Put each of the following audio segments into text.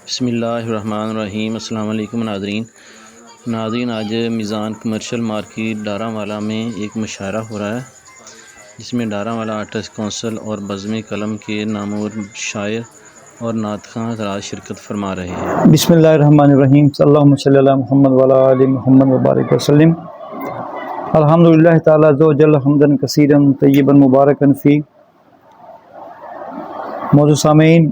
بسم اللہ الرحمن الرحیم۔ السلام علیکم ناظرین، آج میزان کمرشل مارکیٹ ڈارا والا میں ایک مشاعرہ ہو رہا ہے جس میں ڈارا والا آرٹسٹ کونسل اور بزم قلم کے نامور شاعر اور نعت خواں حضرات شرکت فرما رہے ہیں۔ بسم اللہ الرحمن الرحیم، صلی اللہ صلی علی محمد وعلی آل محمد وبارک وسلم۔ الحمدللہ تعالی عز و جل حمدن کثیرا طیبا مبارکا فی۔ موضوع سامعین،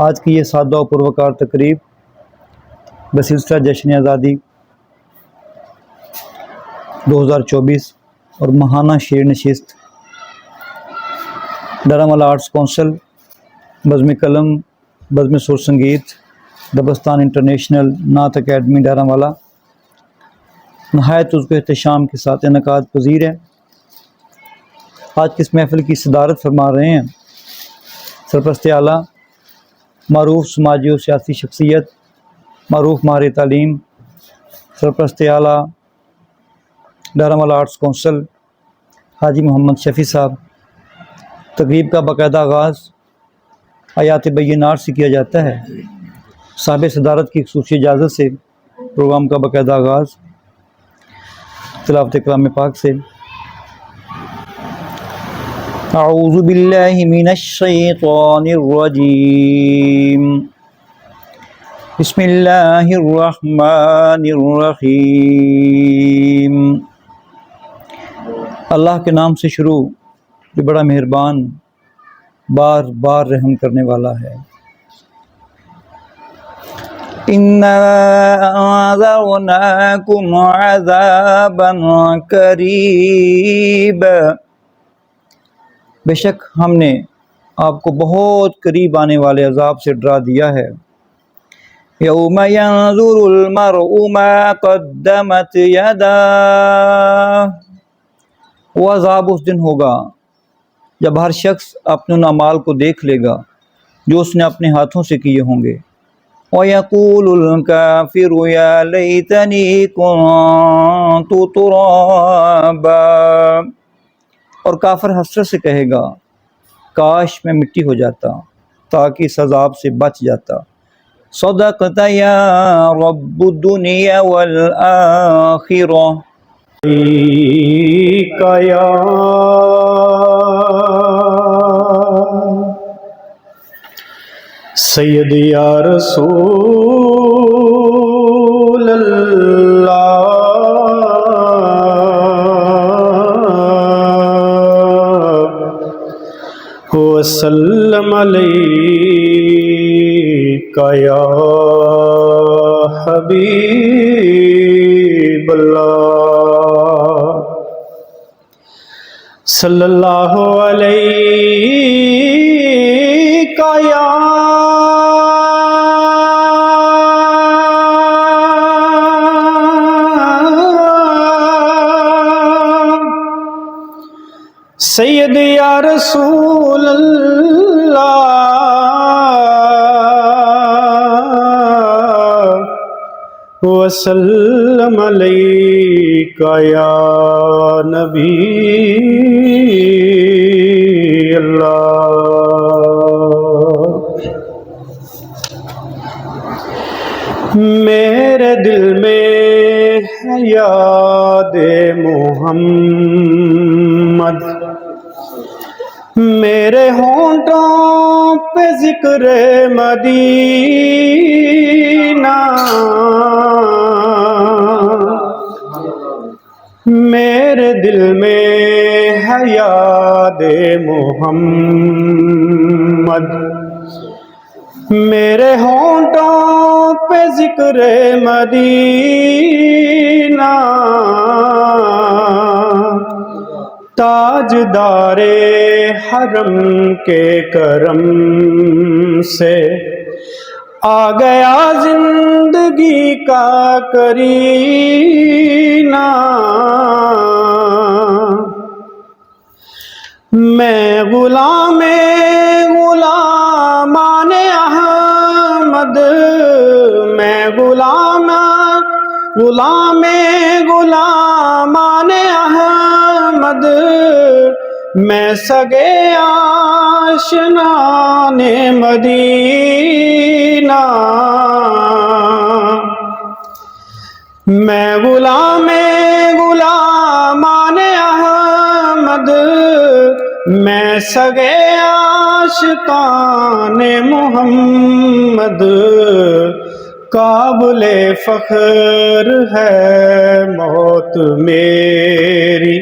آج کی یہ سادہ و پروقار تقریب بسلسلہ جشن آزادی 2024 اور ماہانہ شعر نشست ڈارا والا آرٹس کونسل، بزم قلم، بزم سر سنگیت، دبستان انٹرنیشنل نعت اکیڈمی ڈارا والا نہایت عزم و احتشام کے ساتھ انعقاد پذیر ہے۔ آج کی اس محفل کی صدارت فرما رہے ہیں سرپرست اعلیٰ، معروف سماجی و سیاسی شخصیت، معروف ماہر تعلیم، سرپرست اعلیٰ ڈارا والا آرٹس کونسل حاجی محمد شفیع صاحب۔ تقریب کا باقاعدہ آغاز آیات بینات سے کیا جاتا ہے۔ صاحب صدارت کی خصوصی اجازت سے پروگرام کا باقاعدہ آغاز تلاوت کلام پاک سے۔ اعوذ باللہ من الشیطان الرجیم، بسم اللہ الرحمن الرحیم۔ اللہ کے نام سے شروع جو بڑا مہربان، بار بار رحم کرنے والا ہے۔ اِنَّا أَنذَرْنَاكُمْ عَذَابًا قَرِيبًا، بے شک ہم نے آپ کو بہت قریب آنے والے عذاب سے ڈرا دیا ہے۔ یوم ينظر المرء ما قدمت یداہ، وہ عذاب اس دن ہوگا جب ہر شخص اپنے ان اعمال کو دیکھ لے گا جو اس نے اپنے ہاتھوں سے کیے ہوں گے۔ وَيَقُولُ الْكَافِرُ يَا لَيْتَنِي كُنتُ تُرَابًا، اور کافر حسرت سے کہے گا کاش میں مٹی ہو جاتا تاکہ اس عذاب سے بچ جاتا۔ صدقت یا رب الدنیا والآخرہ، یا سید یا رسول اللہ، وسلم علیک یا حبیب اللہ، صلی اللہ علیک یا سید یا رسول اللہ، وسلم علیک یا نبی اللہ۔ میرے دل میں ہے یاد محمد، میرے ہونٹوں پہ ذکر مدینہ، میرے دل میں ہے یاد محمد، میرے ہونٹوں پہ ذکر مدینہ، تاجدار حرم کے کرم سے آ گیا زندگی کا کرینہ، میں غلامان احمد، میں غلامان احمد، میں سگے آشنان مدینہ، میں غلامان احمد، میں سگے عاشقان محمد، قابل فخر ہے موت میری،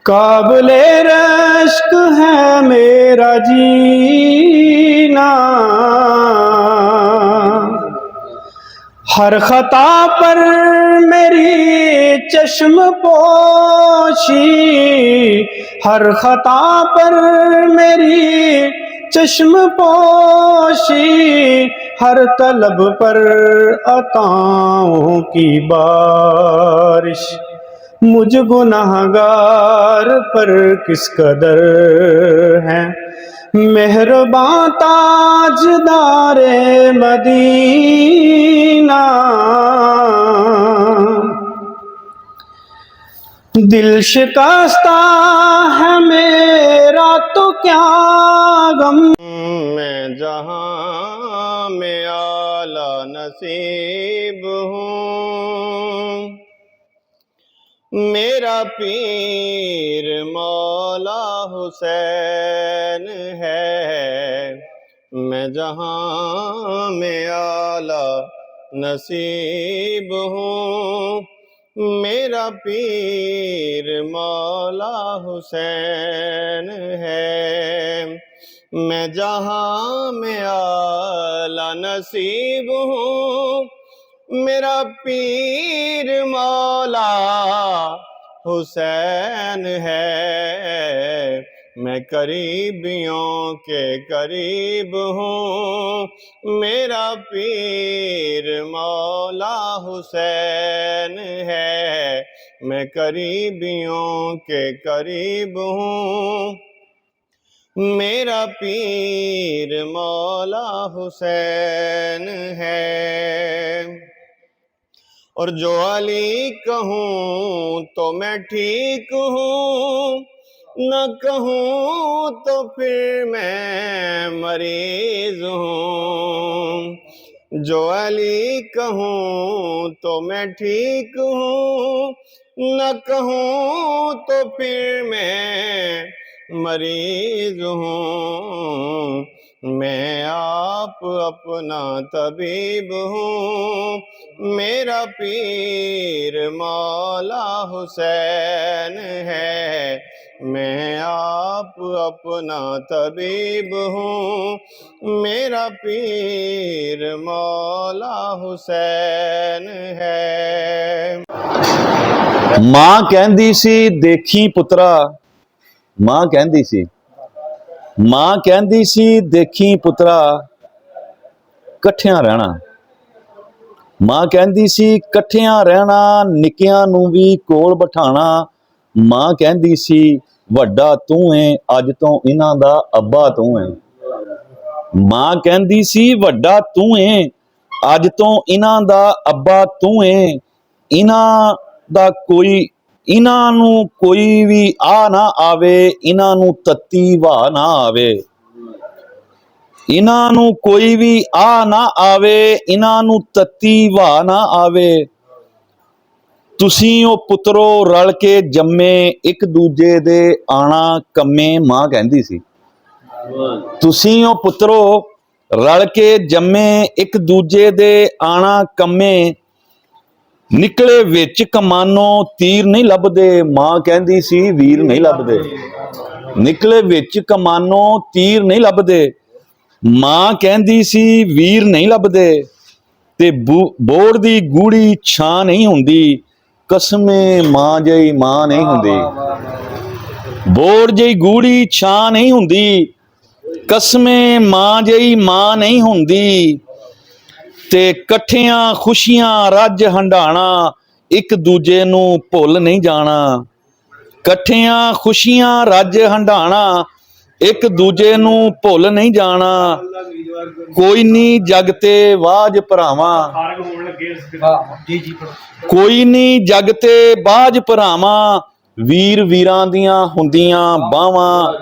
قابل رشک ہے میرا جینا، ہر خطا پر میری چشم پوشی، ہر خطا پر میری چشم پوشی، ہر طلب پر عطاؤں کی بارش، مجھ گناہگار پر کس قدر ہے مہرباں تاجدار مدینہ، دل شکستہ ہے میرا تو کیا غم، میں جہاں میں اعلیٰ نصیب ہوں، میرا پیر مولا حسین ہے، میں جہاں میں اعلیٰ نصیب ہوں، میرا پیر مولا حسین ہے، میں جہاں میں اعلیٰ نصیب ہوں، میرا پیر مولا حسین ہے، میں قریبیوں کے قریب ہوں، میرا پیر مولا حسین ہے، میں قریبیوں کے قریب ہوں، میرا پیر مولا حسین ہے، اور جو علی کہوں تو میں ٹھیک ہوں، نہ کہوں تو پھر میں مریض ہوں، جو علی کہوں تو میں ٹھیک ہوں، نہ کہوں تو پھر میں مریض ہوں، میں آپ اپنا طبیب ہوں، میرا پیر مولا حسین ہے، میں آپ اپنا طبیب ہوں، میرا پیر مولا حسین ہے۔ ਮਾਂ ਕਹਿੰਦੀ ਸੀ ਦੇਖੀ ਪੁੱਤਰਾ, ਮਾਂ ਕਹਿੰਦੀ ਸੀ ਦੇਖੀ ਪੁੱਤਰਾ ਇਕੱਠਿਆਂ ਰਹਿਣਾ, ਮਾਂ ਕਹਿੰਦੀ ਸੀ ਇਕੱਠਿਆਂ ਰਹਿਣਾ, ਨਿੱਕਿਆਂ ਨੂੰ ਵੀ ਕੋਲ ਬਿਠਾਣਾ, ਮਾਂ ਕਹਿੰਦੀ ਸੀ ਵੱਡਾ ਤੂੰ ਏ ਅੱਜ ਤੋਂ ਇਹਨਾਂ ਦਾ ਅੱਬਾ ਤੂੰ ਏ, ਮਾਂ ਕਹਿੰਦੀ ਸੀ ਵੱਡਾ ਤੂੰ ਏ ਅੱਜ ਤੋਂ ਇਹਨਾਂ ਦਾ ਅੱਬਾ ਤੂੰ ਏ, ਇਹਨਾਂ ਨੂੰ ਕੋਈ ਵੀ ਆ ਨਾ ਆਵੇ, ਇਹਨਾਂ ਨੂੰ ਤੱਤੀ ਵਾਹ ਨਾ ਆਵੇ, ਇਹਨਾਂ ਨੂੰ ਕੋਈ ਵੀ ਆ ਨਾ ਆਵੇ, ਇਹਨਾਂ ਨੂੰ ਤੱਤੀ ਵਾਹ ਨਾ ਆਵੇ, ਤੁਸੀਂ ਉਹ ਪੁੱਤਰੋ ਰਲ ਕੇ ਜੰਮੇ ਇੱਕ ਦੂਜੇ ਦੇ ਆਣਾ ਕੰਮੇ, ਮਾਂ ਕਹਿੰਦੀ ਸੀ ਤੁਸੀਂ ਉਹ ਪੁੱਤਰੋ ਰਲ ਕੇ ਜੰਮੇ ਇੱਕ ਦੂਜੇ ਦੇ ਆਣਾ ਕੰਮੇ, ਨਿਕਲੇ ਵਿੱਚ ਕਮਾਨੋਂ ਤੀਰ ਨਹੀਂ ਲੱਭਦੇ, ਮਾਂ ਕਹਿੰਦੀ ਸੀ ਵੀਰ ਨਹੀਂ ਲੱਭਦੇ, ਨਿਕਲੇ ਵਿੱਚ ਕਮਾਨੋਂ ਤੀਰ ਨਹੀਂ ਲੱਭਦੇ, ਮਾਂ ਕਹਿੰਦੀ ਸੀ ਵੀਰ ਨਹੀਂ ਲੱਭਦੇ, ਤੇ ਬੋੜ ਦੀ ਗੂੜੀ ਛਾਂ ਨਹੀਂ ਹੁੰਦੀ, ਕਸਮੇ ਮਾਂ ਜਿਹੀ ਮਾਂ ਨਹੀਂ ਹੁੰਦੀ, ਬੋੜ ਜਿਹੀ ਗੂੜੀ ਛਾਂ ਨਹੀਂ ਹੁੰਦੀ, ਕਸਮੇ ਮਾਂ ਜਿਹੀ ਮਾਂ ਨਹੀਂ ਹੁੰਦੀ, ਤੇ ਇਕੱਠਿਆਂ ਖੁਸ਼ੀਆਂ ਰੱਜ ਹੰਡਾਣਾ, ਇੱਕ ਦੂਜੇ ਨੂੰ ਭੁੱਲ ਨਹੀਂ ਜਾਣਾ, ਇਕੱਠਿਆਂ ਖੁਸ਼ੀਆਂ ਰੱਜ ਹੰਡਾਣਾ, ਇੱਕ ਦੂਜੇ ਨੂੰ ਭੁੱਲ ਨਹੀਂ ਜਾਣਾ, ਕੋਈ ਨਹੀਂ ਜਗ ਤੇ ਬਾਝ ਭਰਾਵਾਂ, ਕੋਈ ਨਹੀਂ ਜਗ ਤੇ ਬਾਝ ਭਰਾਵਾਂ, ਵੀਰ ਵੀਰਾਂ ਦੀਆਂ ਹੁੰਦੀਆਂ ਬਾਹਾਂ।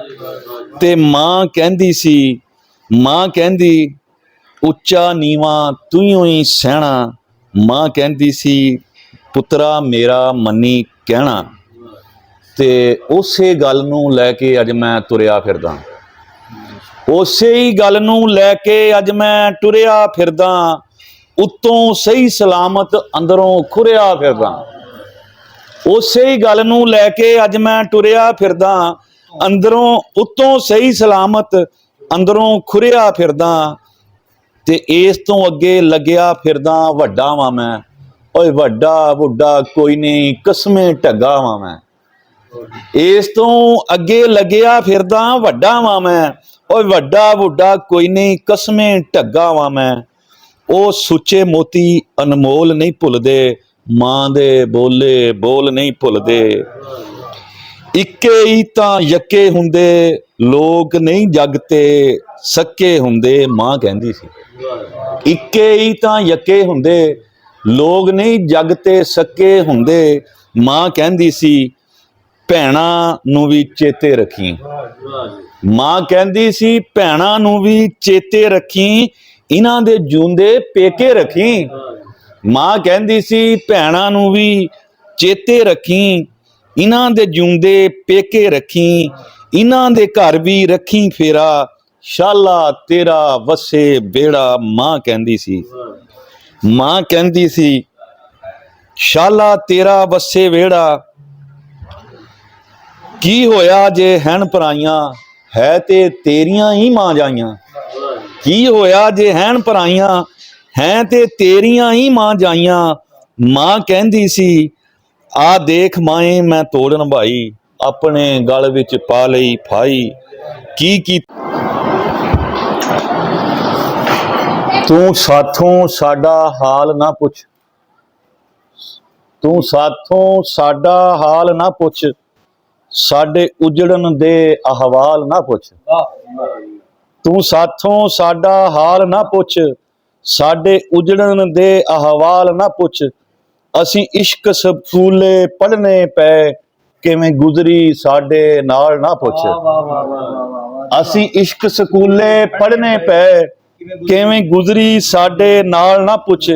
ਤੇ ਮਾਂ ਕਹਿੰਦੀ ਸੀ, ਮਾਂ ਕਹਿੰਦੀ ਉੱਚਾ ਨੀਵਾਂ ਤੂੰ ਹੀ ਸਹਿਣਾ। ਮਾਂ ਕਹਿੰਦੀ ਸੀ ਪੁੱਤਰਾ ਮੇਰਾ ਮੰਨੀ ਕਹਿਣਾ। ਤੇ ਉਸੇ ਗੱਲ ਨੂੰ ਲੈ ਕੇ ਅੱਜ ਮੈਂ ਤੁਰਿਆ ਫਿਰਦਾ, ਉਸੇ ਹੀ ਗੱਲ ਨੂੰ ਲੈ ਕੇ ਅੱਜ ਮੈਂ ਟੁਰਿਆ ਫਿਰਦਾ। ਉੱਤੋਂ ਸਹੀ ਸਲਾਮਤ ਅੰਦਰੋਂ ਖੁਰਿਆ ਫਿਰਦਾ, ਉਸੇ ਹੀ ਗੱਲ ਨੂੰ ਲੈ ਕੇ ਅੱਜ ਮੈਂ ਟੁਰਿਆ ਫਿਰਦਾ। ਅੰਦਰੋਂ ਉੱਤੋਂ ਸਹੀ ਸਲਾਮਤ ਅੰਦਰੋਂ ਖੁਰਿਆ ਫਿਰਦਾ। ਤੇ ਇਸ ਤੋਂ ਅੱਗੇ ਲੱਗਿਆ ਫਿਰਦਾ ਵੱਡਾ ਵਾਂ ਮੈਂ। ਓਏ ਵੱਡਾ ਬੁੱਢਾ ਕੋਈ ਨਹੀਂ ਕਸਮੇ ਢੱਗਾ ਵਾਂ ਮੈਂ। ਇਸ ਤੋਂ ਅੱਗੇ ਲੱਗਿਆ ਫਿਰਦਾ ਵੱਡਾ ਵਾਂ ਮੈਂ। ਓਏ ਵੱਡਾ ਬੁੱਢਾ ਕੋਈ ਨਹੀਂ ਕਸਮੇ ਢੱਗਾ ਵਾਂ ਮੈਂ। ਉਹ ਸੁੱਚੇ ਮੋਤੀ ਅਨਮੋਲ ਨਹੀਂ ਭੁੱਲਦੇ, ਮਾਂ ਦੇ ਬੋਲੇ ਬੋਲ ਨਹੀਂ ਭੁੱਲਦੇ। ਇੱਕੇ ਹੀ ਤਾਂ ਯੱਕੇ ਹੁੰਦੇ ਲੋਕ ਨਹੀਂ ਜੱਗ ਤੇ ਸੱਕੇ ਹੁੰਦੇ, ਮਾਂ ਕਹਿੰਦੀ ਸੀ। ਇੱਕੇ ਹੀ ਤਾਂ ਯੱਕੇ ਹੁੰਦੇ ਲੋਕ ਨਹੀਂ ਜੱਗ ਤੇ ਸੱਕੇ ਹੁੰਦੇ, ਮਾਂ ਕਹਿੰਦੀ ਸੀ। ਭੈਣਾਂ ਨੂੰ ਵੀ ਚੇਤੇ ਰੱਖੀ, ਮਾਂ ਕਹਿੰਦੀ ਸੀ ਭੈਣਾਂ ਨੂੰ ਵੀ ਚੇਤੇ ਰੱਖੀ, ਇਹਨਾਂ ਦੇ ਜੂੰਦੇ ਪੇਕੇ ਰੱਖੀ। ਮਾਂ ਕਹਿੰਦੀ ਸੀ ਭੈਣਾਂ ਨੂੰ ਵੀ ਚੇਤੇ ਰੱਖੀ, ਇਹਨਾਂ ਦੇ ਜੂੰਦੇ ਪੇਕੇ ਰੱਖੀ, ਇਹਨਾਂ ਦੇ ਘਰ ਵੀ ਰੱਖੀ ਫੇਰਾ, ਸ਼ਾਲਾ ਤੇਰਾ ਵਸੇ ਬੇੜਾ। ਮਾਂ ਕਹਿੰਦੀ ਸੀ, ਮਾਂ ਕਹਿੰਦੀ ਸੀ ਸ਼ਾਲਾ ਤੇਰਾ ਵਸੇ ਵੇੜਾ। ਕੀ ਹੋਇਆ ਜੇ ਹੈਨ ਪਰਾਈਆਂ, ਹੈ ਤੇ ਤੇਰੀਆਂ ਹੀ ਮਾਂ ਜਾਈਆਂ। ਕੀ ਹੋਇਆ ਜੇ ਹੈਨ ਪਰਾਈਆਂ, ਹੈ ਤੇ ਤੇਰੀਆਂ ਹੀ ਮਾਂ ਜਾਈਆਂ। ਮਾਂ ਕਹਿੰਦੀ ਸੀ ਆ ਦੇਖ ਮਾਏ ਮੈਂ ਤੋੜਨ ਭਾਈ, ਆਪਣੇ ਗਲ ਵਿੱਚ ਪਾ ਲਈ ਫਾਈ। ਕੀ ਤੂੰ ਸਾਥੋਂ ਸਾਡਾ ਹਾਲ ਨਾ ਪੁੱਛ, ਤੂੰ ਸਾਥੋਂ ਸਾਡਾ ਹਾਲ ਨਾ ਪੁੱਛ, ਸਾਡੇ ਉਜੜਨ ਦੇ ਅਹਵਾਲ ਨਾ ਪੁੱਛ। ਤੂੰ ਸਾਥੋਂ ਸਾਡਾ ਹਾਲ ਨਾ ਪੁੱਛ, ਸਾਡੇ ਉਜੜਨ ਦੇ ਅਹਵਾਲ ਨਾ ਪੁੱਛ। ਅਸੀਂ ਇਸ਼ਕ ਸਕੂਲੇ ਪੜ੍ਹਨੇ ਪਏ, ਕਿਵੇਂ ਗੁਜ਼ਰੀ ਸਾਡੇ ਨਾਲ ਨਾ ਪੁੱਛ। ਅਸੀਂ ਇਸ਼ਕ ਸਕੂਲੇ ਪੜ੍ਹਨੇ ਪਏ, ਕਿਵੇਂ ਗੁਜ਼ਰੀ ਸਾਡੇ ਨਾਲ ਨਾ ਪੁੱਛ।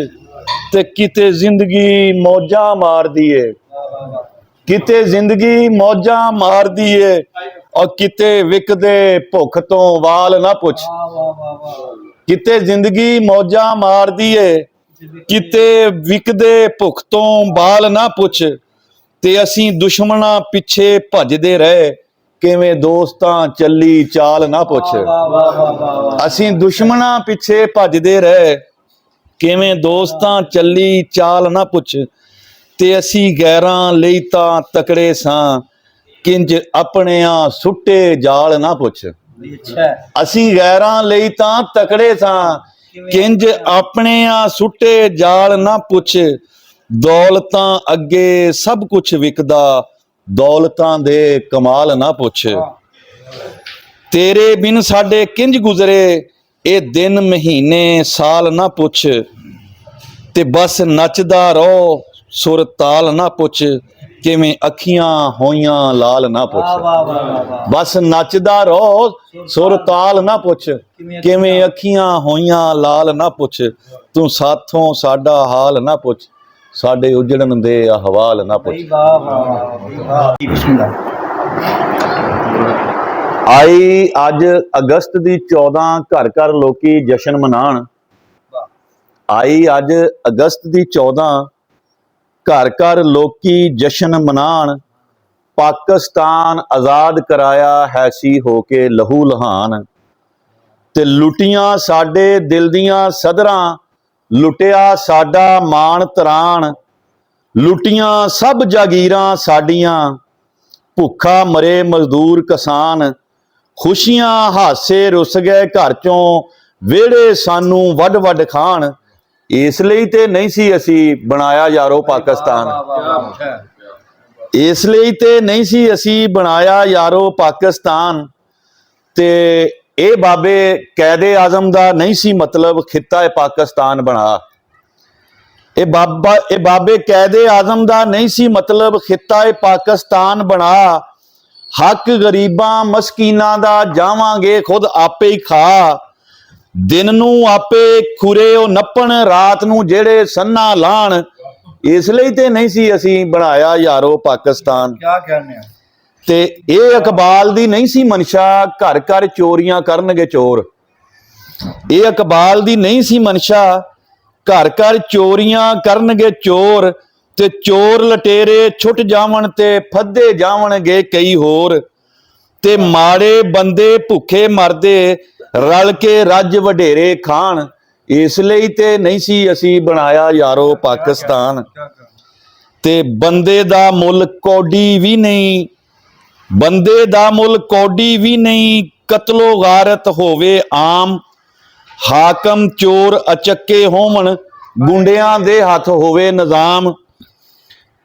ਤੇ ਕਿਤੇ ਜ਼ਿੰਦਗੀ ਮੌਜਾਂ ਮਾਰਦੀ ਏ, ਕਿਤੇ ਜ਼ਿੰਦਗੀ ਮੌਜਾਂ ਮਾਰਦੀ ਏ, ਔਰ ਕਿਤੇ ਵਿਕਦੇ ਭੁੱਖ ਤੋਂ ਵਾਲ ਨਾ ਪੁੱਛ। ਕਿਤੇ ਜ਼ਿੰਦਗੀ ਮੌਜਾਂ ਮਾਰਦੀ ਏ, ਕਿਤੇ ਵਿਕਦੇ ਭੁੱਖ ਤੋਂ ਬਾਲ ਨਾ ਪੁੱਛ। ਤੇ ਅਸੀਂ ਦੁਸ਼ਮਣਾਂ ਪਿੱਛੇ ਭੱਜਦੇ ਰਹੇ, ਕਿਵੇਂ ਦੋਸਤਾਂ ਚੱਲੀ ਚਾਲ ਨਾ ਪੁੱਛ। ਅਸੀਂ ਦੁਸ਼ਮਣਾਂ ਪਿੱਛੇ ਭੱਜਦੇ ਰਹੇ, ਕਿਵੇਂ ਦੋਸਤਾਂ ਚੱਲੀ ਚਾਲ ਨਾ ਪੁੱਛ। ਤੇ ਅਸੀਂ ਗੈਰਾਂ ਲਈ ਤਾਂ ਤਕੜੇ ਸਾਂ, ਕਿੰਜ ਆਪਣਿਆਂ ਸੁੱਟੇ ਜਾਲ ਨਾ ਪੁੱਛ। ਅਸੀਂ ਗੈਰਾਂ ਲਈ ਤਾਂ ਤਕੜੇ ਸਾਂ, ਕਿੰਜ ਆਪਣਿਆਂ ਸੁੱਟੇ ਜਾਲ ਨਾ ਪੁੱਛ। ਦੌਲਤਾਂ ਅੱਗੇ ਸਭ ਕੁਝ ਵਿਕਦਾ, ਦੌਲਤਾਂ ਦੇ ਕਮਾਲ ਨਾ ਪੁੱਛ। ਤੇਰੇ ਬਿਨ ਸਾਡੇ ਕਿੰਜ ਗੁਜ਼ਰੇ, ਇਹ ਦਿਨ ਮਹੀਨੇ ਸਾਲ ਨਾ ਪੁੱਛ। ਤੇ ਬਸ ਨੱਚਦਾ ਰਹੋ ਸੁਰ ਤਾਲ ਨਾ ਪੁੱਛ, ਕਿਵੇਂ ਅੱਖੀਆਂ ਹੋਈਆਂ ਲਾਲ ਨਾ ਪੁੱਛ। ਬਸ ਨੱਚਦਾ ਰਹੋ ਸੁਰ ਤਾਲ ਨਾ ਪੁੱਛ, ਕਿਵੇਂ ਅੱਖੀਆਂ ਹੋਈਆਂ ਲਾਲ ਨਾ ਪੁੱਛ। ਤੂੰ ਸਾਥੋਂ ਸਾਡਾ ਹਾਲ ਨਾ ਪੁੱਛ, ਸਾਡੇ ਉਜੜਨ ਦੇ ਅਹਵਾਲ ਨਾ ਪੁੱਛ। ਆਈ ਅੱਜ ਅਗਸਤ ਦੀ 14 ਘਰ ਘਰ ਲੋਕੀ ਜਸ਼ਨ ਮਨਾਉਣ। ਆਈ ਅੱਜ ਅਗਸਤ ਦੀ 14 ਘਰ ਘਰ ਲੋਕੀ ਜਸ਼ਨ ਮਨਾਉਣ। ਪਾਕਿਸਤਾਨ ਆਜ਼ਾਦ ਕਰਾਇਆ ਹੈ ਸੀ ਹੋ ਕੇ ਲਹੂ ਲਹਾਨ। ਤੇ ਲੁੱਟੀਆਂ ਸਾਡੇ ਦਿਲ ਦੀਆਂ ਸਦਰਾਂ, ਲੁੱਟਿਆ ਸਾਡਾ ਮਾਣ ਤਰਾਣ। ਲੁੱਟੀਆਂ ਸਭ ਜਾਗੀਰਾਂ ਸਾਡੀਆਂ, ਭੁੱਖਾ ਮਰੇ ਮਜ਼ਦੂਰ ਕਿਸਾਨ। ਖੁਸ਼ੀਆਂ ਹਾਸੇ ਰੁੱਸ ਗਏ ਘਰ ਚੋਂ, ਵਿਹੜੇ ਸਾਨੂੰ ਵੱਢ ਵੱਢ ਖਾਣ। ਇਸ ਲਈ ਤੇ ਨਹੀਂ ਸੀ ਅਸੀਂ ਬਣਾਇਆ ਯਾਰੋ ਪਾਕਿਸਤਾਨ, ਇਸ ਲਈ ਤੇ ਨਹੀਂ ਸੀ ਅਸੀਂ ਬਣਾਇਆ ਯਾਰੋ ਪਾਕਿਸਤਾਨ। ਤੇ ਇਹ ਬਾਬੇ ਕਾਇਦੇ ਆਜ਼ਮ ਦਾ ਨਹੀਂ ਸੀ ਮਤਲਬ ਖਿੱਤਾ ਪਾਕਿਸਤਾਨ ਬਣਾ। ਇਹ ਬਾਬੇ ਕਾਇਦੇ ਆਜ਼ਮ ਦਾ ਨਹੀਂ ਸੀ ਮਤਲਬ ਖਿੱਤਾ ਇਹ ਪਾਕਿਸਤਾਨ ਬਣਾ, ਹੱਕ ਗਰੀਬਾਂ ਮਸਕੀਨਾਂ ਦਾ ਜਾਵਾਂਗੇ ਖੁਦ ਆਪੇ ਹੀ ਖਾ। ਦਿਨ ਨੂੰ ਆਪੇ ਖੁਰੇ ਉਹ ਨੱਪਣ, ਰਾਤ ਨੂੰ ਜਿਹੜੇ ਸੰਨਾ ਲਾਣ, ਇਸ ਲਈ ਤੇ ਨਹੀਂ ਸੀ ਅਸੀਂ ਬਣਾਇਆ ਯਾਰੋ ਪਾਕਿਸਤਾਨ। क्या कहने हैं? ਤੇ ਇਹ ਇਕਬਾਲ ਦੀ ਨਹੀਂ ਸੀ ਮਨਸ਼ਾ, ਘਰ ਘਰ ਚੋਰੀਆਂ ਕਰਨਗੇ ਚੋਰ। ਇਹ ਇਕਬਾਲ ਦੀ ਨਹੀਂ ਸੀ ਮਨਸ਼ਾ, ਘਰ ਘਰ ਚੋਰੀਆਂ ਕਰਨਗੇ ਚੋਰ, ਤੇ ਚੋਰ ਲਟੇਰੇ ਛੁੱਟ ਜਾਵਣ ਤੇ ਫੱਦੇ ਜਾਵਣਗੇ ਕਈ ਹੋਰ। ਤੇ ਮਾੜੇ ਬੰਦੇ ਭੁੱਖੇ ਮਰਦੇ, ਰਲ ਕੇ ਰੱਜ ਵਡੇਰੇ ਖਾਣ, ਇਸ ਲਈ ਤੇ ਨਹੀਂ ਸੀ ਅਸੀਂ ਬਣਾਇਆ ਯਾਰੋ ਪਾਕਿਸਤਾਨ। ਤੇ ਬੰਦੇ ਦਾ ਮੁੱਲ ਕੌਡੀ ਵੀ ਨਹੀਂ, ਬੰਦੇ ਦਾ ਮੁੱਲ ਕੌਡੀ ਵੀ ਨਹੀਂ, ਕਤਲੋ ਗਾਰਤ ਹੋਵੇ ਆਮ। ਹਾਕਮ ਚੋਰ ਅਚੱਕੇ ਹੋਵਣ, ਗੁੰਡਿਆਂ ਦੇ ਹੱਥ ਹੋਵੇ ਨਿਜ਼ਾਮ।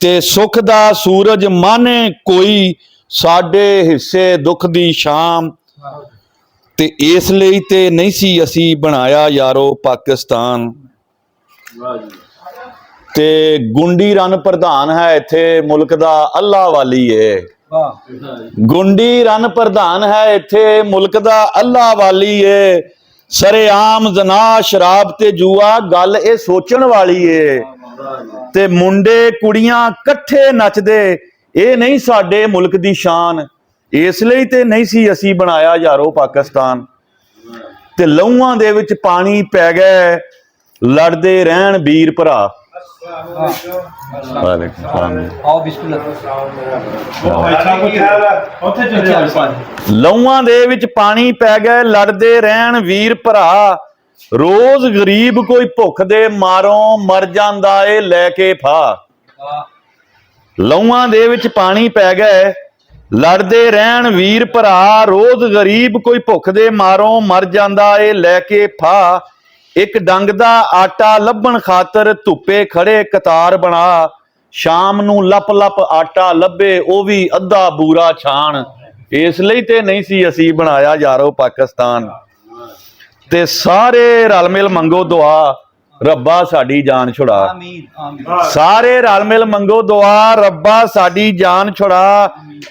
ਤੇ ਸੁੱਖ ਦਾ ਸੂਰਜ ਮਾਨੇ ਕੋਈ, ਸਾਡੇ ਹਿੱਸੇ ਦੁੱਖ ਦੀ ਸ਼ਾਮ। ਤੇ ਇਸ ਲਈ ਤੇ ਨਹੀਂ ਸੀ ਅਸੀਂ ਬਣਾਇਆ ਯਾਰੋ ਪਾਕਿਸਤਾਨ। ਤੇ ਗੁੰਡੀ ਰਨ ਪ੍ਰਧਾਨ ਹੈ ਇੱਥੇ ਮੁਲਕ ਦਾ, ਅੱਲਾ ਵਾਲੀ ਏ। ਗੁੰਡੀ ਰਨ ਪ੍ਰਧਾਨ ਹੈ ਇੱਥੇ ਮੁਲਕ ਦਾ, ਅੱਲਾ ਵਾਲੀ ਏ। ਸਰੇਆਮ ਜ਼ਨਾ ਸ਼ਰਾਬ ਤੇ ਜੂਆ, ਗੱਲ ਇਹ ਸੋਚਣ ਵਾਲੀ ਏ। ਤੇ ਮੁੰਡੇ ਕੁੜੀਆਂ ਇਕੱਠੇ ਨੱਚਦੇ, ਇਹ ਨਹੀਂ ਸਾਡੇ ਮੁਲਕ ਦੀ ਸ਼ਾਨ। ਇਸ ਲਈ ਤੇ ਨਹੀਂ ਸੀ ਅਸੀਂ ਬਣਾਇਆ ਯਾਰੋ ਪਾਕਿਸਤਾਨ। ਤੇ ਲਹੂਆਂ ਦੇ ਵਿੱਚ ਪਾਣੀ ਪੈ ਗਿਆ, ਲੜਦੇ ਰਹਿਣ ਵੀਰ ਭਰਾ। ਲਹੂਆਂ ਦੇ ਵਿੱਚ ਪਾਣੀ ਪੈ ਗਏ, ਲੜਦੇ ਰਹਿਣ ਵੀਰ ਭਰਾ। ਰੋਜ਼ ਗਰੀਬ ਕੋਈ ਭੁੱਖ ਦੇ ਮਾਰੋਂ ਮਰ ਜਾਂਦਾ ਏ ਲੈ ਕੇ ਫਾ। ਲਹੂਆਂ ਦੇ ਵਿੱਚ ਪਾਣੀ ਪੈ ਗਏ, ਲੜਦੇ ਰਹਿਣ ਵੀਰ ਭਰਾ। ਰੋਜ਼ ਗਰੀਬ ਕੋਈ ਭੁੱਖ ਦੇ ਮਾਰੋਂ ਮਰ ਜਾਂਦਾ ਏ ਲੈ ਕੇ ਫਾ। ਇੱਕ ਡੰਗ ਦਾ ਆਟਾ ਲੱਭਣ ਖਾਤਰ ਧੁੱਪੇ ਖੜੇ ਕਤਾਰ ਬਣਾ। ਸ਼ਾਮ ਨੂੰ ਲੱਪ ਲੱਪ ਆਟਾ ਲੱਭੇ, ਉਹ ਵੀ ਅੱਧਾ ਬੂਰਾ ਛਾਣ। ਇਸ ਲਈ ਤੇ ਨਹੀਂ ਸੀ ਅਸੀਂ ਬਣਾਇਆ ਯਾਰੋ ਪਾਕਿਸਤਾਨ। ਤੇ ਸਾਰੇ ਰਲ ਮਿਲ ਮੰਗੋ ਦੁਆ, ਰੱਬਾ ਸਾਡੀ ਜਾਨ ਛੁੜਾ। ਸਾਰੇ ਰਲ ਮਿਲ ਮੰਗੋ ਦੁਆ, ਰੱਬਾ ਸਾਡੀ ਜਾਨ ਛੁੜਾ।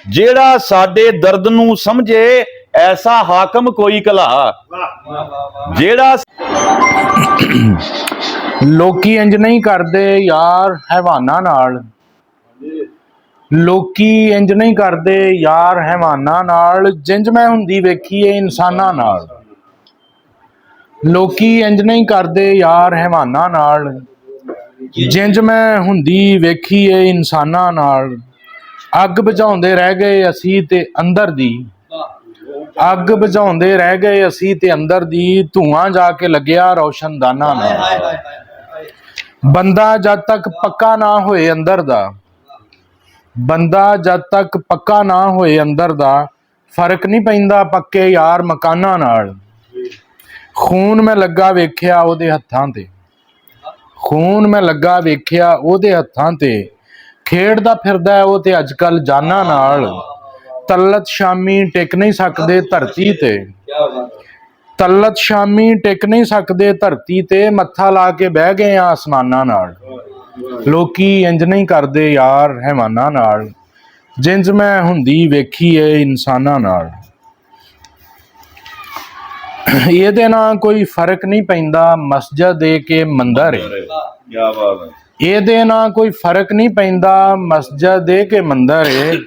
ਜਿਹੜਾ ਸਾਡੇ ਦਰਦ ਨੂੰ ਸਮਝੇ, ਐਸਾ ਹਾਕਮ ਕੋਈ ਕਲਾ। ਜਿਹੜਾ ਲੋਕੀ ਇੰਜ ਨਹੀਂ ਕਰਦੇ ਯਾਰ ਹੈਵਾਨਾਂ ਨਾਲ, ਲੋਕੀ ਇੰਜ ਨਹੀਂ ਕਰਦੇ ਯਾਰ ਹੈਵਾਨਾਂ ਨਾਲ, ਜਿੰਜ ਮੈਂ ਹੁੰਦੀ ਵੇਖੀ ਏ ਇਨਸਾਨਾਂ ਨਾਲ। ਲੋਕੀ ਇੰਜ ਨਹੀਂ ਕਰਦੇ ਯਾਰ ਹੈਵਾਨਾਂ ਨਾਲ, ਜਿੰਜ ਮੈਂ ਹੁੰਦੀ ਵੇਖੀ ਏ ਇਨਸਾਨਾਂ ਨਾਲ। ਅੱਗ ਬੁਝਾਉਂਦੇ ਰਹਿ ਗਏ ਅਸੀਂ ਤੇ ਅੰਦਰ ਦੀ, ਅੱਗ ਬੁਝਾਉਂਦੇ ਰਹਿ ਗਏ ਅਸੀਂ ਤੇ ਅੰਦਰ ਦੀ। ਧੂਆਂ ਜਾ ਕੇ ਲੱਗਿਆ ਰੌਸ਼ਨਦਾਨਾਂ ਨਾਲ। ਬੰਦਾ ਜਦ ਤੱਕ ਪੱਕਾ ਨਾ ਹੋਏ ਅੰਦਰ ਦਾ, ਬੰਦਾ ਜਦ ਤੱਕ ਪੱਕਾ ਨਾ ਹੋਏ ਅੰਦਰ ਦਾ, ਫਰਕ ਨਹੀਂ ਪੈਂਦਾ ਪੱਕੇ ਯਾਰ ਮਕਾਨਾਂ ਨਾਲ। ਖੂਨ ਮੈਂ ਲੱਗਾ ਵੇਖਿਆ ਉਹਦੇ ਹੱਥਾਂ ਤੇ, ਖੂਨ ਮੈਂ ਲੱਗਾ ਵੇਖਿਆ ਉਹਦੇ ਹੱਥਾਂ ਤੇ। ਖੇਡਦਾ ਫਿਰਦਾ ਉਹ ਤੇ ਅੱਜ ਕੱਲ ਜਾਨਾਂ ਨਾਲ। ਤਲਤ ਸ਼ਾਮੀ ਟਿਕ ਨਹੀਂ ਸਕਦੇ ਧਰਤੀ ਤੇ, ਤਲਤ ਸ਼ਾਮੀ ਟਿਕ ਨਹੀਂ ਸਕਦੇ ਧਰਤੀ ਤੇ। ਮੱਥਾ ਲਾ ਕੇ ਬਹਿ ਗਏ ਆ ਆਸਮਾਨਾਂ ਨਾਲ। ਲੋਕੀ ਇੰਜ ਨਹੀਂ ਕਰਦੇ ਯਾਰ ਹੈਵਾਨਾਂ ਨਾਲ, ਜਿੰਜ ਮੈਂ ਹੁੰਦੀ ਵੇਖੀ ਏ ਇਨਸਾਨਾਂ ਨਾਲ। ਇਹਦੇ ਨਾਲ ਕੋਈ ਫਰਕ ਨਹੀਂ ਪੈਂਦਾ ਮਸਜਿਦ ਦੇ ਕੇ ਮੰਦਰ ਏ। ਇਹਦੇ ਨਾਲ ਕੋਈ ਫਰਕ ਨਹੀਂ ਪੈਂਦਾ ਮਸਜਿਦ ਦੇ ਕੇ ਮੰਦਰ ਏ।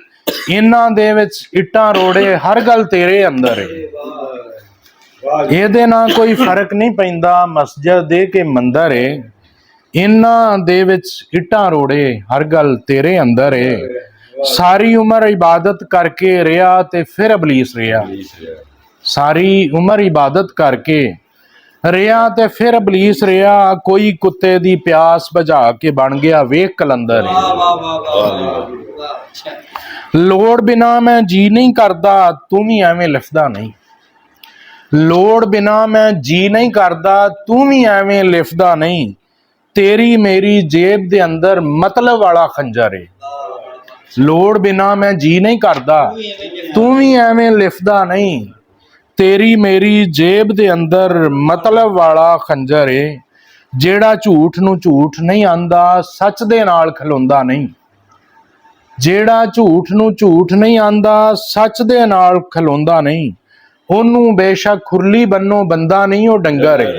ਇਹਨਾਂ ਦੇ ਵਿੱਚ ਇੱਟਾਂ ਰੋੜੇ, ਹਰ ਗੱਲ ਤੇਰੇ ਅੰਦਰ ਏ। ਇਹਦੇ ਨਾਲ ਕੋਈ ਫਰਕ ਨਹੀਂ ਪੈਂਦਾ ਮਸਜਿਦ ਦੇ ਕੇ ਮੰਦਰ ਏ। ਇਹਨਾਂ ਦੇ ਵਿੱਚ ਇੱਟਾਂ ਰੋੜੇ, ਹਰ ਗੱਲ ਤੇਰੇ ਅੰਦਰ ਏ। ਸਾਰੀ ਉਮਰ ਇਬਾਦਤ ਕਰਕੇ ਰਿਹਾ ਤੇ ਫਿਰ ਇਬਲੀਸ ਰਿਹਾ। ਸਾਰੀ ਉਮਰ ਇਬਾਦਤ ਕਰਕੇ ਰਿਹਾ ਤੇ ਫਿਰ ਇਬਲੀਸ ਰਿਹਾ। ਕੋਈ ਕੁੱਤੇ ਦੀ ਪਿਆਸ ਬੁਝਾ ਕੇ ਬਣ ਗਿਆ ਵੇਖ ਕਲੰਦਰ। ਲੋੜ ਬਿਨਾ ਮੈਂ ਜੀ ਨਹੀਂ ਕਰਦਾ, ਤੂੰ ਵੀ ਐਵੇਂ ਲਿਖਦਾ ਨਹੀਂ। ਲੋੜ ਬਿਨਾ ਮੈਂ ਜੀ ਨਹੀਂ ਕਰਦਾ, ਤੂੰ ਵੀ ਐਵੇਂ ਲਿਖਦਾ ਨਹੀਂ। ਤੇਰੀ ਮੇਰੀ ਜੇਬ ਦੇ ਅੰਦਰ ਮਤਲਬ ਵਾਲਾ ਖੰਜਰ ਏ। ਲੋੜ ਬਿਨਾ ਮੈਂ ਜੀ ਨਹੀਂ ਕਰਦਾ, ਤੂੰ ਵੀ ਐਵੇਂ ਲਿਖਦਾ ਨਹੀਂ। ਤੇਰੀ ਮੇਰੀ ਜੇਬ ਦੇ ਅੰਦਰ ਮਤਲਬ ਵਾਲਾ ਖੰਜਰ ਏ। ਜਿਹੜਾ ਝੂਠ ਨੂੰ ਝੂਠ ਨਹੀਂ ਆਂਦਾ, ਸੱਚ ਦੇ ਨਾਲ ਖਲੋਂਦਾ ਨਹੀਂ। ਜਿਹੜਾ ਝੂਠ ਨੂੰ ਝੂਠ ਨਹੀਂ ਆਂਦਾ, ਸੱਚ ਦੇ ਨਾਲ ਖਲੋਂਦਾ ਨਹੀਂ। ਉਹਨੂੰ ਬੇਸ਼ੱਕ ਖੁਰਲੀ ਬੰਨੋ ਬੰਦਾ ਨਹੀਂ, ਉਹ ਡੰਗਰ ਹੈ।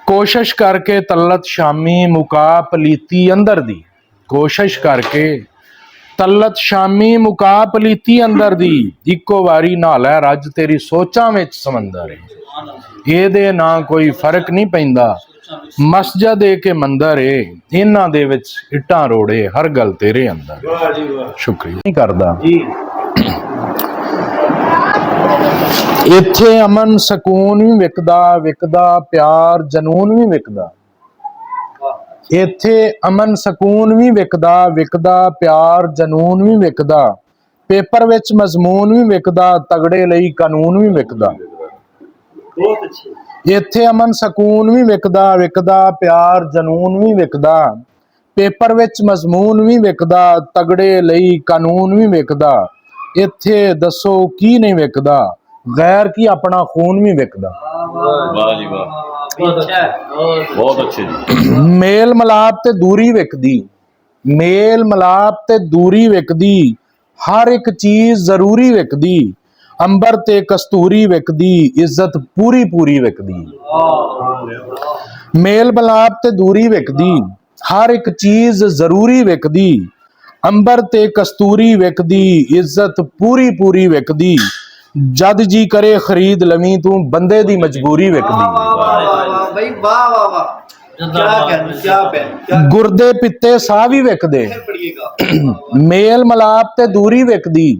ਕੋਸ਼ਿਸ਼ ਕਰਕੇ ਤਲਤ ਸ਼ਾਮੀ ਮੁਕਾ ਪਲੀਤੀ ਅੰਦਰ ਦੀ। ਕੋਸ਼ਿਸ਼ ਕਰਕੇ ਤਲਤ ਸ਼ਾਮੀ ਮੁਕਾ ਪਲੀਤੀ ਅੰਦਰ ਦੀ। ਇੱਕੋ ਵਾਰੀ ਨਹਾ ਲੈ ਰੱਜ, ਤੇਰੀ ਸੋਚਾਂ ਵਿੱਚ ਸਮੁੰਦਰ ਹੈ। ਇਹਦੇ ਨਾਲ ਕੋਈ ਫਰਕ ਨਹੀਂ ਪੈਂਦਾ। ਮਸਜਿਦ ਏ ਕੇ ਮੰਦਰ ਏ, ਇਹਨਾਂ ਦੇ ਵਿੱਚ ਇੱਟਾਂ ਰੋੜੇ, ਹਰ ਗੱਲ ਤੇਰੇ ਅੰਦਰ। ਸ਼ੁਕਰੀਆ ਨਹੀਂ ਕਰਦਾ। ਇੱਥੇ ਅਮਨ ਸਕੂਨ ਵੀ ਵਿਕਦਾ, ਵਿਕਦਾ ਪਿਆਰ ਜਨੂਨ ਵੀ ਵਿਕਦਾ। ਇੱਥੇ ਅਮਨ ਸਕੂਨ ਵੀ ਵਿਕਦਾ, ਵਿਕਦਾ ਪਿਆਰ ਜਨੂਨ ਵੀ ਵਿਕਦਾ। ਪੇਪਰ ਵਿੱਚ ਮਜ਼ਮੂਨ ਵੀ ਵਿਕਦਾ, ਤਗੜੇ ਲਈ ਕਾਨੂੰਨ ਵੀ ਵਿਕਦਾ। ਇੱਥੇ ਅਮਨ ਸਕੂਨ ਵੀ ਵਿਕਦਾ, ਵਿਕਦਾ ਪਿਆਰ ਜਨੂਨ ਵੀ ਵਿਕਦਾ। ਪੇਪਰ ਵਿੱਚ ਮਜ਼ਮੂਨ ਵੀ ਵਿਕਦਾ, ਤਗੜੇ ਲਈ ਕਾਨੂੰਨ ਵੀ ਵਿਕਦਾ। ਇੱਥੇ ਦੱਸੋ ਕੀ ਨਹੀਂ ਵਿਕਦਾ, ਗੈਰ ਕੀ ਆਪਣਾ ਖੂਨ ਵੀ ਵਿਕਦਾ। ਵਾਹ ਜੀ ਵਾਹ, ਬਹੁਤ ਅੱਛੇ ਜੀ। ਮੇਲ ਮਲਾਪ ਤੇ ਦੂਰੀ ਵਿਕਦੀ, ਮੇਲ ਮਲਾਪ ਤੇ ਦੂਰੀ ਵਿਕਦੀ। ਹਰ ਇੱਕ ਚੀਜ਼ ਜ਼ਰੂਰੀ ਵਿਕਦੀ। ਅੰਬਰ ਤੇ ਕਸਤੂਰੀ ਵਿਕਦੀ, ਇੱਜ਼ਤ ਪੂਰੀ ਪੂਰੀ ਵਿਕਦੀ। ਮੇਲ ਮਲਾਪ ਤੇ ਦੂਰੀ ਵਿਕਦੀ, ਹਰ ਇੱਕ ਚੀਜ਼ ਜ਼ਰੂਰੀ ਵਿਕਦੀ। ਅੰਬਰ ਤੇ ਕਸਤੂਰੀ ਵਿਕਦੀ, ਇੱਜ਼ਤ ਪੂਰੀ ਪੂਰੀ ਵਿਕਦੀ। ਜਦ ਜੀ ਕਰੇ ਖਰੀਦ ਲਵੀਂ, ਤੂੰ ਬੰਦੇ ਦੀ ਮਜਬੂਰੀ ਵਿਕਦੀ। ਗੁਰਦੇ ਪਿੱਤੇ ਸਾਹ ਵੀ ਵਿਕਦੇ। ਮੇਲ ਮਲਾਪ ਤੇ ਦੂਰੀ ਵਿਕਦੀ,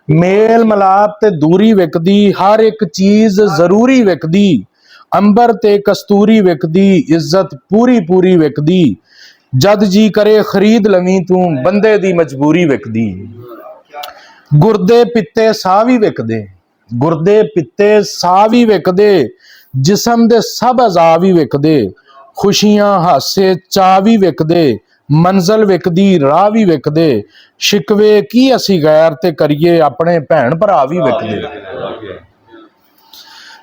ਮੇਲ ਮਲਾਪ ਤੇ ਦੂਰੀ ਵਿਕਦੀ। ਹਰ ਇੱਕ ਚੀਜ਼ ਜ਼ਰੂਰੀ ਵਿਕਦੀ। ਅੰਬਰ ਤੇ ਕਸਤੂਰੀ ਵਿਕਦੀ, ਇੱਜ਼ਤ ਪੂਰੀ ਪੂਰੀ ਵਿਕਦੀ। ਜਦ ਜੀ ਕਰੇ ਖਰੀਦ ਲਵੀਂ, ਤੂੰ ਬੰਦੇ ਦੀ ਮਜਬੂਰੀ ਵਿਕਦੀ। ਗੁਰਦੇ ਪਿੱਤੇ ਸਾਹ ਵੀ ਵਿਕਦੇ, ਗੁਰਦੇ ਪਿੱਤੇ ਸਾਹ ਵੀ ਵਿਕਦੇ। ਜਿਸਮ ਦੇ ਸਭ ਅਜ਼ਾ ਵੀ ਵਿਕਦੇ। ਖੁਸ਼ੀਆਂ ਹਾਸੇ ਚਾਅ ਵੀ ਵਿਕਦੇ। ਮੰਜ਼ਲ ਵਿਕਦੀ, ਰਾਹ ਵੀ ਵਿਕਦੇ। ਸ਼ਿਕਵੇ ਕੀ ਅਸੀਂ ਗੈਰ ਤੇ ਕਰੀਏ, ਆਪਣੇ ਭੈਣ ਭਰਾ ਵੀ ਵਿਕਦੇ।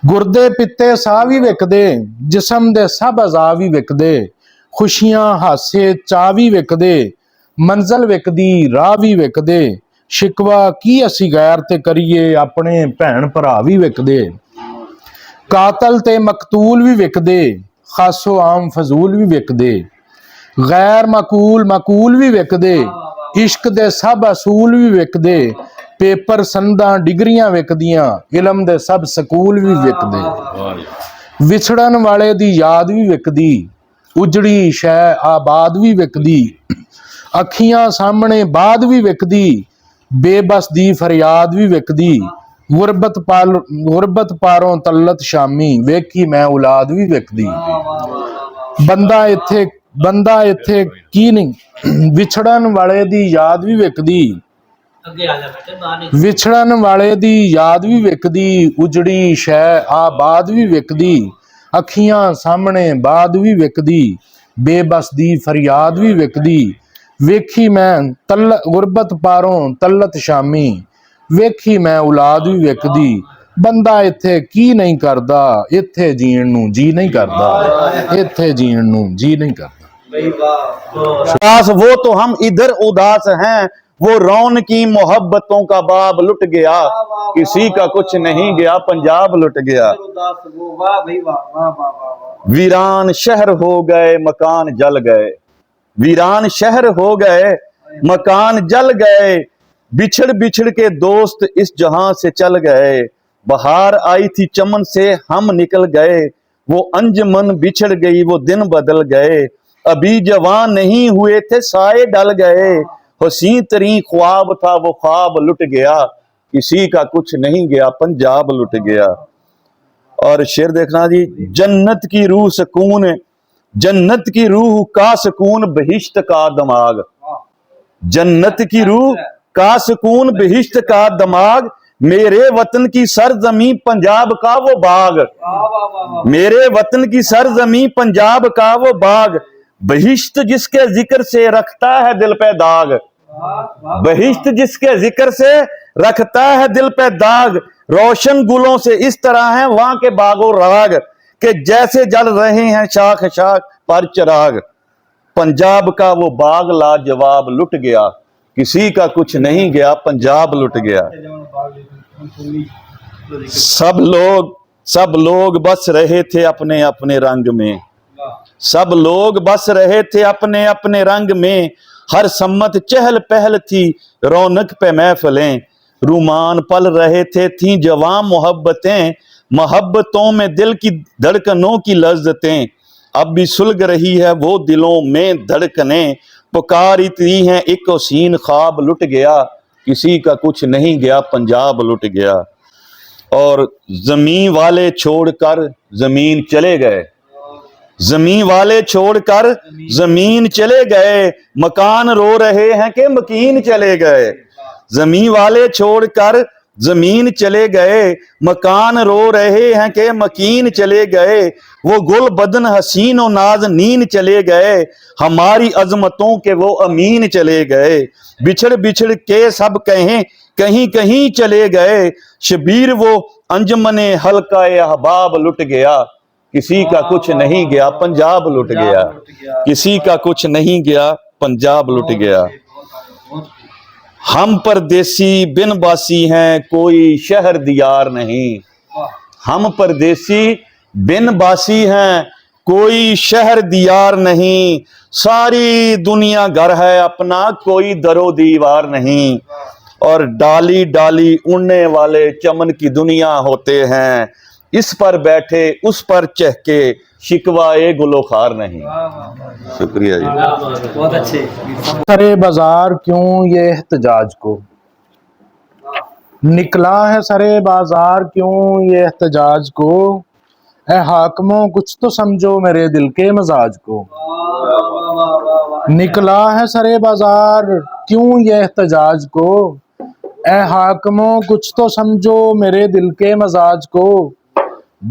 ਗੁਰਦੇ ਪਿੱਤੇ ਸਾਹ ਵੀ ਵਿਕਦੇ। ਜਿਸਮ ਦੇ ਸਭ ਅਜ਼ਾ ਵੀ ਵਿਕਦੇ। ਖੁਸ਼ੀਆਂ ਹਾਸੇ ਚਾਅ ਵੀ ਵਿਕਦੇ। ਮੰਜ਼ਲ ਵਿਕਦੀ, ਰਾਹ ਵੀ ਵਿਕਦੇ। ਸ਼ਿਕਵਾ ਕੀ ਅਸੀਂ ਗੈਰ ਤੇ ਕਰੀਏ, ਆਪਣੇ ਭੈਣ ਭਰਾ ਵੀ ਵਿਕਦੇ। ਕਾਤਲ ਤੇ ਮਕਤੂਲ ਵੀ ਵਿਕਦੇ। ਖਾਸੋ ਆਮ ਫਜ਼ੂਲ ਵੀ ਵਿਕਦੇ। ਗੈਰ ਮਕੂਲ ਮਕੂਲ ਵੀ ਵਿਕਦੇ। ਇਸ਼ਕ ਦੇ ਸਭ ਅਸੂਲ ਵੀ ਵਿਕਦੇ। ਪੇਪਰ ਸੰਦਾਂ ਡਿਗਰੀਆਂ ਵਿਕਦੀਆਂ। ਇਲਮ ਦੇ ਸਭ ਸਕੂਲ ਵੀ ਵਿਕਦੇ। ਵਿਛੜਨ ਵਾਲੇ ਦੀ ਯਾਦ ਵੀ ਵਿਕਦੀ। ਉਜੜੀ ਸ਼ੈ ਆਬਾਦ ਵੀ ਵਿਕਦੀ। ਅੱਖੀਆਂ ਸਾਹਮਣੇ ਬਾਦ ਵੀ ਵਿਕਦੀ। ਬੇਬਸ ਦੀ ਫਰਿਆਦ ਵੀ ਵਿਕਦੀ। ਗੁਰਬਤ ਪਾਰੋਂ ਤਲਤ ਸ਼ਾਮੀ, ਵੇਖੀ ਮੈਂ ਔਲਾਦ ਵੀ ਵਿਕਦੀ। ਬੰਦਾ ਇੱਥੇ ਕੀ ਨਹੀਂ, ਵਿਛੜਨ ਵਾਲੇ ਦੀ ਯਾਦ ਵੀ ਵਿਕਦੀ। ਵਿਛੜਨ ਵਾਲੇ ਦੀ ਯਾਦ ਵੀ ਵਿਕਦੀ। ਉਜੜੀ ਸ਼ੈ ਆਬਾਦ ਵੀ ਵਿਕਦੀ। ਅੱਖੀਆਂ ਸਾਹਮਣੇ ਬਾਦ ਵੀ ਵਿਕਦੀ। ਬੇਬਸ ਦੀ ਫਰਿਆਦ ਵੀ ਵਿਕਦੀ। ਵੇਖੀ ਮੈਂ ਗੁਰਬਤ ਪਾਰੋਂ ਤਲਤ ਸ਼ਾਮੀ, ਵੇਖੀ ਮੈਂ ਔਲਾਦ ਵੀ ਵਿਕਦੀ। ਬੰਦਾ ਇੱਥੇ ਕੀ ਨਹੀਂ ਕਰਦਾ, ਇੱਥੇ ਜੀਣ ਨੂੰ ਜੀ ਨਹੀਂ ਕਰਦਾ। ਇੱਥੇ ਜੀਣ ਨੂੰ ਜੀ ਨਹੀਂ ਕਰਦਾ। वो तो हम इधर उदास हैं, वो रौनकी मोहब्बतों का बाब लुट गया, किसी का कुछ नहीं गया, पंजाब लुट गया। वीरान शहर हो गए, मकान जल गए। वीरान शहर हो गए, मकान जल गए। बिछड़ बिछड़ के दोस्त इस जहां से चल गए। बहार आई थी चमन से हम निकल गए। वो अंजमन बिछड़ गई, वो दिन बदल गए। अभी जवान नहीं हुए थे, साए डल गए। हसीं तरीं ख्वाब था, वो ख्वाब लुट गया, किसी का कुछ नहीं गया, पंजाब लुट गया। और शेर देखना जी, जन्नत की रूह सुकून, जन्नत की रूह का सुकून, बहिश्त का दिमाग। जन्नत की रूह का सुकून, बहिश्त का दिमाग। मेरे वतन की सरजमी पंजाब का वो बाग। मेरे वतन की सरजमी पंजाब का वो बाग। बहिश्त जिसके जिक्र से रखता है दिल पे दाग। बहिश्त जिसके जिक्र से रखता है दिल पे दाग। रोशन गुलों से इस तरह है वहां के बागो राग, کہ جیسے جل رہے ہیں شاخ شاخ پر چراغ. پنجاب کا وہ باغ لاجواب لٹ گیا, کسی کا کچھ نہیں گیا, پنجاب لٹ گیا. سب لوگ بس رہے تھے اپنے اپنے رنگ میں, سب لوگ بس رہے تھے اپنے اپنے رنگ میں. ہر سمت چہل پہل تھی رونق پہ محفلیں, رومان پل رہے تھے تھیں جواں محبتیں, محبتوں میں دل کی دھڑکنوں کی لذتیں. اب بھی سلگ رہی ہے وہ دلوں میں دھڑکنیں, پکارتی ہیں ایک حسین خواب لٹ گیا, کسی کا کچھ نہیں گیا, پنجاب لٹ گیا. اور زمین والے چھوڑ کر زمین چلے گئے, زمین والے چھوڑ کر زمین چلے گئے, مکان رو رہے ہیں کہ مکین چلے گئے. زمین والے چھوڑ کر زمین چلے گئے, مکان رو رہے ہیں کہ مکین چلے گئے. وہ گل بدن حسین و نازنین چلے گئے, ہماری عظمتوں کے وہ امین چلے گئے. بچھڑ بچھڑ کے سب کہیں کہیں کہیں چلے گئے, شبیر وہ انجمن حلقہ احباب لٹ گیا, کسی کا کچھ نہیں گیا, پنجاب لٹ گیا. کسی کا کچھ نہیں گیا, پنجاب لٹ گیا. ہم پردیسی بن باسی ہیں کوئی شہر دیار نہیں, ہم پردیسی بن باسی ہیں کوئی شہر دیار نہیں. ساری دنیا گھر ہے اپنا کوئی در و دیوار نہیں. اور ڈالی ڈالی اڑنے والے چمن کی دنیا ہوتے ہیں, اس پر بیٹھے اس پر چہکے شکوائے گلو خار نہیں. شکریہ جی. بہت اچھے. سرے بازار کیوں یہ احتجاج کو, نکلا ہے سرے بازار کیوں یہ احتجاج کو, اے حاکموں کچھ تو سمجھو میرے دل کے مزاج کو. نکلا ہے سرے بازار کیوں یہ احتجاج کو, اے حاکموں کچھ تو سمجھو میرے دل کے مزاج کو.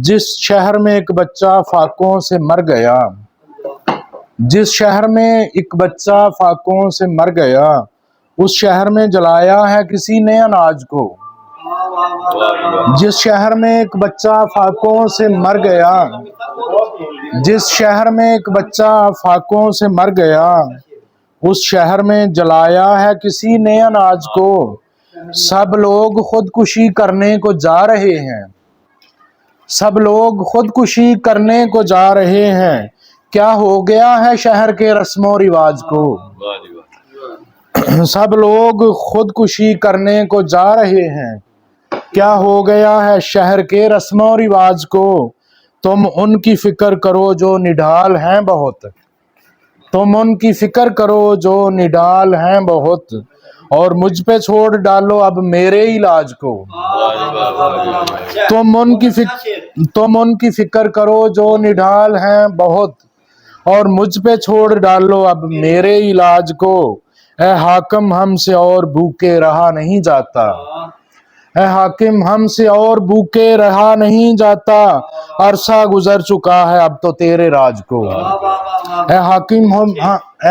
جس شہر میں ایک بچہ فاقوں سے مر گیا, جس شہر میں ایک بچہ فاقوں سے مر گیا, اس شہر میں جلایا ہے کسی نے اناج کو. جس شہر میں ایک بچہ فاقوں سے مر گیا, جس شہر میں ایک بچہ فاقوں سے مر گیا, اس شہر میں جلایا ہے کسی نے اناج کو. سب لوگ خودکشی کرنے کو جا رہے ہیں, سب لوگ خودکشی کرنے کو جا رہے ہیں, کیا ہو گیا ہے شہر کے رسم و رواج کو. سب لوگ خودکشی کرنے کو جا رہے ہیں, کیا ہو گیا ہے شہر کے رسم و رواج کو. تم ان کی فکر کرو جو نڈھال ہیں بہت, تم ان کی فکر کرو جو نڈھال ہیں بہت, اور مجھ پہ چھوڑ ڈالو اب میرے علاج کو. تم ان کی فکر کرو جو نڈھال ہیں بہت, اور مجھ پہ چھوڑ ڈالو اب میرے علاج کو. اے حاکم ہم سے اور بھوکے رہا نہیں جاتا, اے حاکم ہم سے اور بھوکے رہا نہیں جاتا, عرصہ گزر چکا ہے اب تو تیرے راج کو. اے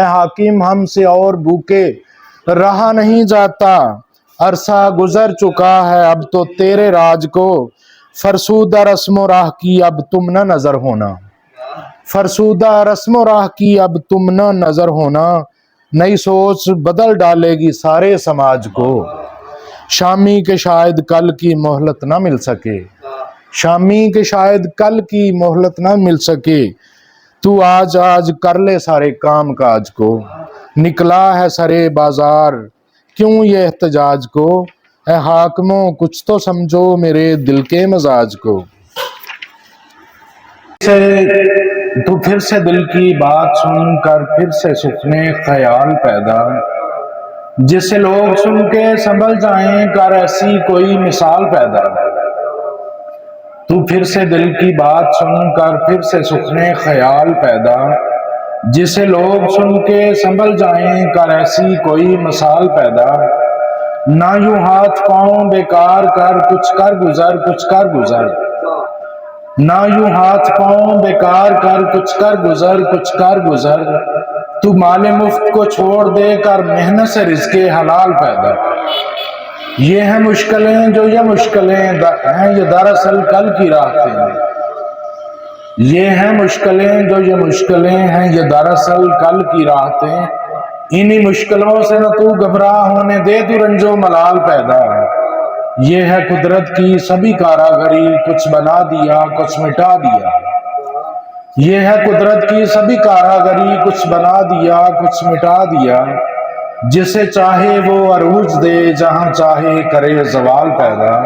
حاکم ہم سے اور بھوکے رہا نہیں جاتا, عرصہ گزر چکا ہے اب تو تیرے راج کو. فرسودہ رسم و راہ کی اب تم نہ نظر ہونا, فرسودہ رسم و راہ کی اب تم نہ نظر ہونا, نئی سوچ بدل ڈالے گی سارے سماج کو. شامی کے شاید کل کی مہلت نہ مل سکے, شامی کے شاید کل کی مہلت نہ مل سکے, تو آج آج کر لے سارے کام کاج کو. نکلا ہے سرے بازار کیوں یہ احتجاج کو, اے حاکموں کچھ تو سمجھو میرے دل کے مزاج کو. تو پھر سے دل کی بات سن کر پھر سے سکھنے خیال پیدا, جسے لوگ سن کے سنبھل جائیں کر ایسی کوئی مثال پیدا. تو پھر سے دل کی بات سن کر پھر سے سکھنے خیال پیدا, جسے لوگ سن کے سنبھل جائیں کر ایسی کوئی مثال پیدا. نہ یوں ہاتھ پاؤں بیکار کر کچھ کر گزر کچھ کر گزر, نہ یوں ہاتھ پاؤں بیکار کر کچھ کر گزر کچھ کر گزر, تو مال مفت کو چھوڑ دے کر محنت سے رزق حلال پیدا. یہ ہیں مشکلیں جو یہ مشکلیں ہیں یہ دراصل کل کی راحتیں, یہ ہیں مشکلیں جو یہ مشکلیں ہیں یہ دراصل کل کی راحتیں، انہی مشکلوں سے نہ تو گھبرا ہونے دے تو رنج و ملال پیدا۔ یہ ہے قدرت کی سبھی کاراگری، کچھ بنا دیا کچھ مٹا دیا۔ یہ ہے قدرت کی سبھی کاراگری، کچھ بنا دیا کچھ مٹا دیا۔ جسے چاہے وہ عروج دے، جہاں چاہے کرے زوال پیدا۔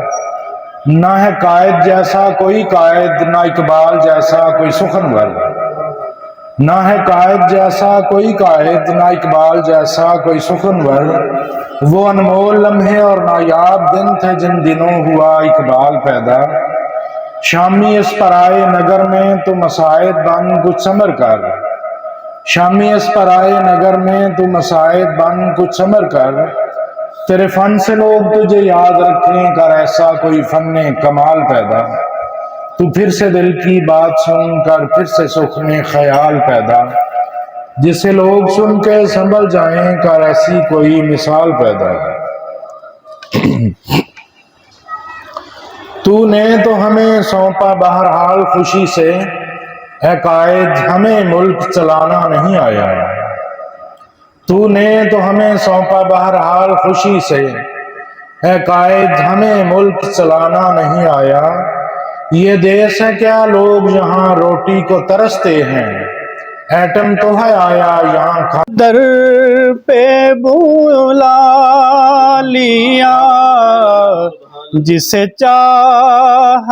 نہ ہے قائد جیسا کوئی قائد، نہ اقبال جیسا کوئی سخنور۔ نہ ہے قائد جیسا کوئی قائد، نہ اقبال جیسا کوئی سخنور۔ وہ انمول لمحے اور نایاب دن تھے جن دنوں ہوا اقبال پیدا۔ شامی اس پرائے نگر میں تو مساعد بن کچھ سمر کر۔ شامی اس پرائے نگر میں تو مساعد بن کچھ سمر کر۔ تیرے فن سے لوگ تجھے یاد رکھیں، کر ایسا کوئی فن کمال پیدا۔ تو پھر سے دل کی بات سن کر، پھر سے سخن خیال پیدا۔ جسے لوگ سن کے سنبھل جائیں، کر ایسی کوئی مثال پیدا۔ تو نے تو ہمیں سونپا بہرحال خوشی سے، اے قائد ہمیں ملک چلانا نہیں آیا۔ تو نے تو ہمیں سونپا بہرحال خوشی سے، اے قائد ہمیں ملک چلانا نہیں آیا۔ یہ دیس ہے کیا لوگ یہاں روٹی کو ترستے ہیں، ایٹم تو ہے آیا یہاں در پہ بلا لیا جسے چاہ،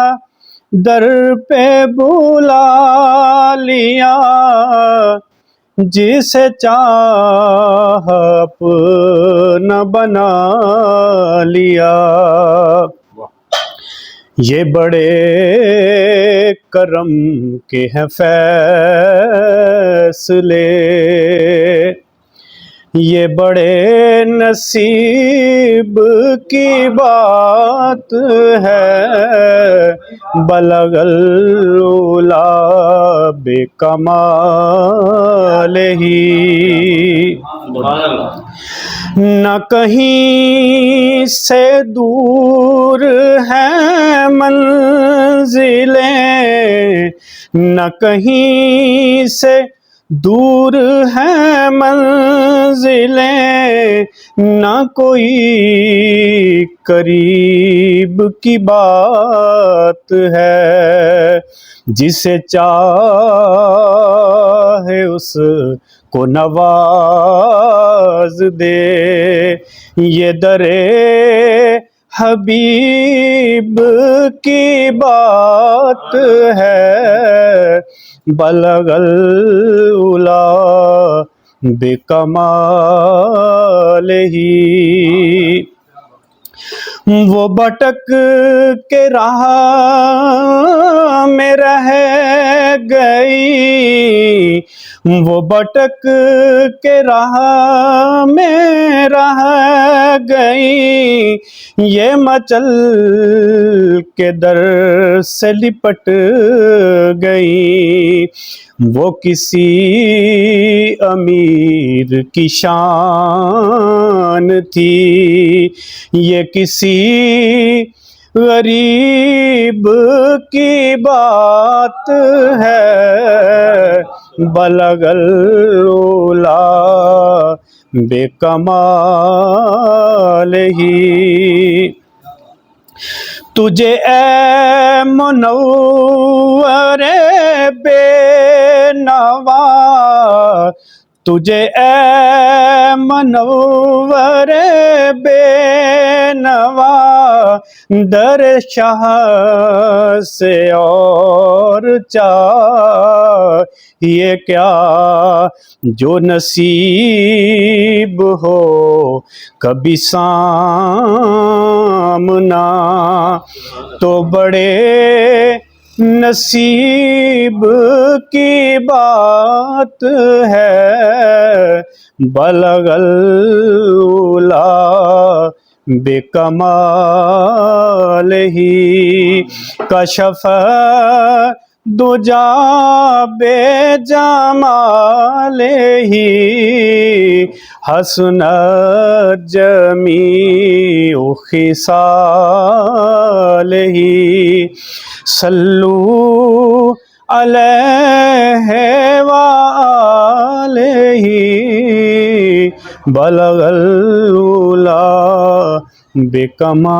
در پہ بلا لیا جسے چاہ اپنا بنا لیا۔ یہ بڑے کرم کے ہیں فیصلے، یہ بڑے نصیب کی بات ہے، بلغ العلا بے کمال ہی۔ نہ کہیں سے دور ہیں منزلیں، نہ کہیں سے دور ہیں منزلیں، نہ کوئی قریب کی بات ہے۔ جسے چاہے اس کو نواز دے، یہ درے حبیب کی بات ہے، بلغ العلا بے کمال ہی۔ وہ بھٹک کے راہ میں رہ گئی، وہ بھٹک کے راہ میں رہ گئی، یہ مچل کے در سے لپٹ گئی۔ وہ کسی امیر کی شان تھی، یہ کسی غریب کی بات ہے، بلغ العلا بے کمال ہی۔ تجھے اے منور بے نوا، تجھے اے منور بے نوا، در شاہ سے اور چاہیے کیا، جو نصیب ہو کبھی سامنا، تو بڑے نصیب کی بات ہے، بلغ العلا بے کمال ہی۔ کشف دجا بے جمال ہی، حسنت جمیع خصال ہی۔ صلو अलैहि व आलिहि बलगल उला बिकमालिही।